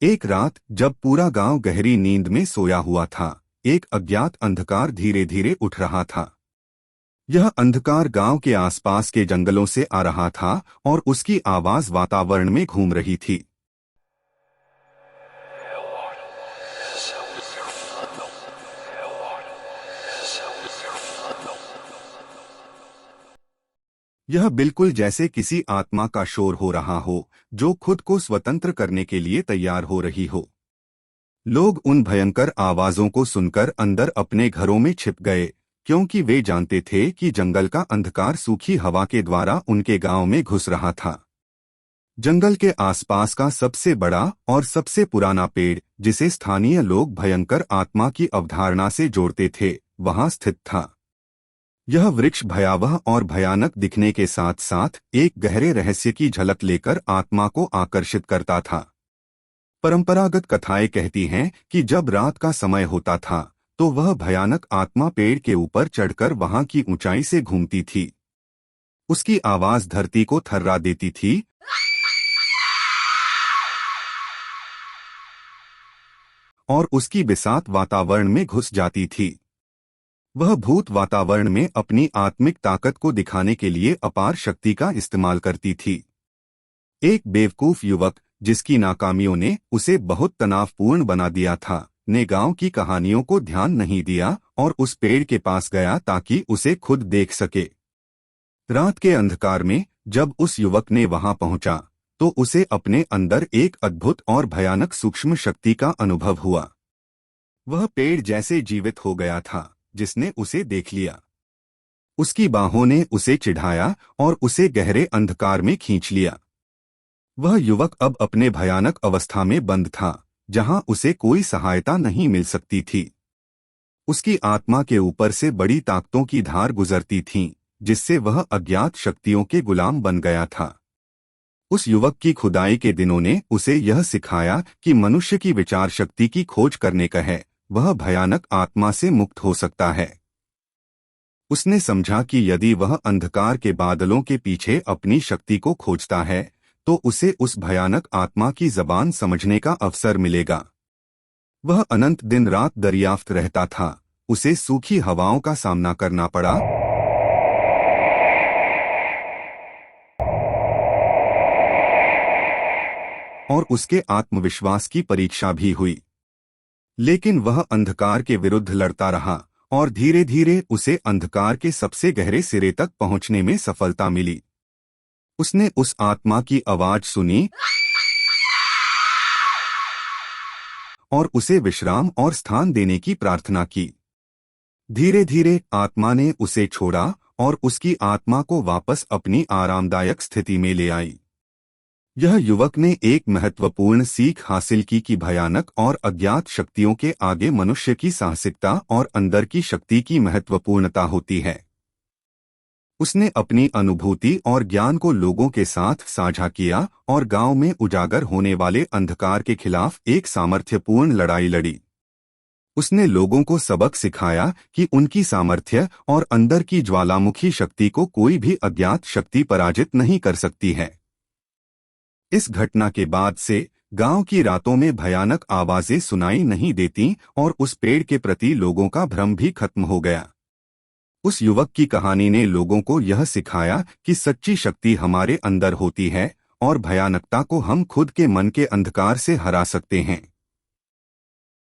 एक रात जब पूरा गांव गहरी नींद में सोया हुआ था, एक अज्ञात अंधकार धीरे धीरे उठ रहा था। यह अंधकार गांव के आसपास के जंगलों से आ रहा था और उसकी आवाज वातावरण में घूम रही थी। यह बिल्कुल जैसे किसी आत्मा का शोर हो रहा हो जो खुद को स्वतंत्र करने के लिए तैयार हो रही हो। लोग उन भयंकर आवाजों को सुनकर अंदर अपने घरों में छिप गए, क्योंकि वे जानते थे कि जंगल का अंधकार सूखी हवा के द्वारा उनके गांव में घुस रहा था। जंगल के आसपास का सबसे बड़ा और सबसे पुराना पेड़, जिसे स्थानीय लोग भयंकर आत्मा की अवधारणा से जोड़ते थे, वहां स्थित था। यह वृक्ष भयावह और भयानक दिखने के साथ साथ एक गहरे रहस्य की झलक लेकर आत्मा को आकर्षित करता था। परंपरागत कथाएं कहती हैं कि जब रात का समय होता था तो वह भयानक आत्मा पेड़ के ऊपर चढ़कर वहां की ऊंचाई से घूमती थी। उसकी आवाज धरती को थर्रा देती थी और उसकी बिसात वातावरण में घुस जाती थी। वह भूत वातावरण में अपनी आत्मिक ताकत को दिखाने के लिए अपार शक्ति का इस्तेमाल करती थी। एक बेवकूफ युवक, जिसकी नाकामियों ने उसे बहुत तनावपूर्ण बना दिया था, ने गांव की कहानियों को ध्यान नहीं दिया और उस पेड़ के पास गया ताकि उसे खुद देख सके। रात के अंधकार में जब उस युवक ने वहां पहुंचा तो उसे अपने अंदर एक अद्भुत और भयानक सूक्ष्म शक्ति का अनुभव हुआ। वह पेड़ जैसे जीवित हो गया था जिसने उसे देख लिया। उसकी बाहों ने उसे चिढ़ाया और उसे गहरे अंधकार में खींच लिया। वह युवक अब अपने भयानक अवस्था में बंद था, जहां उसे कोई सहायता नहीं मिल सकती थी। उसकी आत्मा के ऊपर से बड़ी ताकतों की धार गुजरती थीं, जिससे वह अज्ञात शक्तियों के गुलाम बन गया था। उस युवक की खुदाई के दिनों ने उसे यह सिखाया कि मनुष्य की विचार शक्ति की खोज करने का है, वह भयानक आत्मा से मुक्त हो सकता है। उसने समझा कि यदि वह अंधकार के बादलों के पीछे अपनी शक्ति को खोजता है तो उसे उस भयानक आत्मा की जबान समझने का अवसर मिलेगा। वह अनंत दिन रात दरियाफ्त रहता था। उसे सूखी हवाओं का सामना करना पड़ा, और उसके आत्मविश्वास की परीक्षा भी हुई। लेकिन वह अंधकार के विरुद्ध लड़ता रहा और धीरे धीरे उसे अंधकार के सबसे गहरे सिरे तक पहुंचने में सफलता मिली। उसने उस आत्मा की आवाज सुनी और उसे विश्राम और स्थान देने की प्रार्थना की। धीरे धीरे आत्मा ने उसे छोड़ा और उसकी आत्मा को वापस अपनी आरामदायक स्थिति में ले आई। यह युवक ने एक महत्वपूर्ण सीख हासिल की कि भयानक और अज्ञात शक्तियों के आगे मनुष्य की साहसिकता और अंदर की शक्ति की महत्वपूर्णता होती है। उसने अपनी अनुभूति और ज्ञान को लोगों के साथ साझा किया और गांव में उजागर होने वाले अंधकार के खिलाफ एक सामर्थ्यपूर्ण लड़ाई लड़ी। उसने लोगों को सबक सिखाया कि उनकी सामर्थ्य और अंदर की ज्वालामुखी शक्ति को कोई भी अज्ञात शक्ति पराजित नहीं कर सकती है। इस घटना के बाद से गांव की रातों में भयानक आवाजें सुनाई नहीं देती और उस पेड़ के प्रति लोगों का भ्रम भी खत्म हो गया। उस युवक की कहानी ने लोगों को यह सिखाया कि सच्ची शक्ति हमारे अंदर होती है और भयानकता को हम खुद के मन के अंधकार से हरा सकते हैं।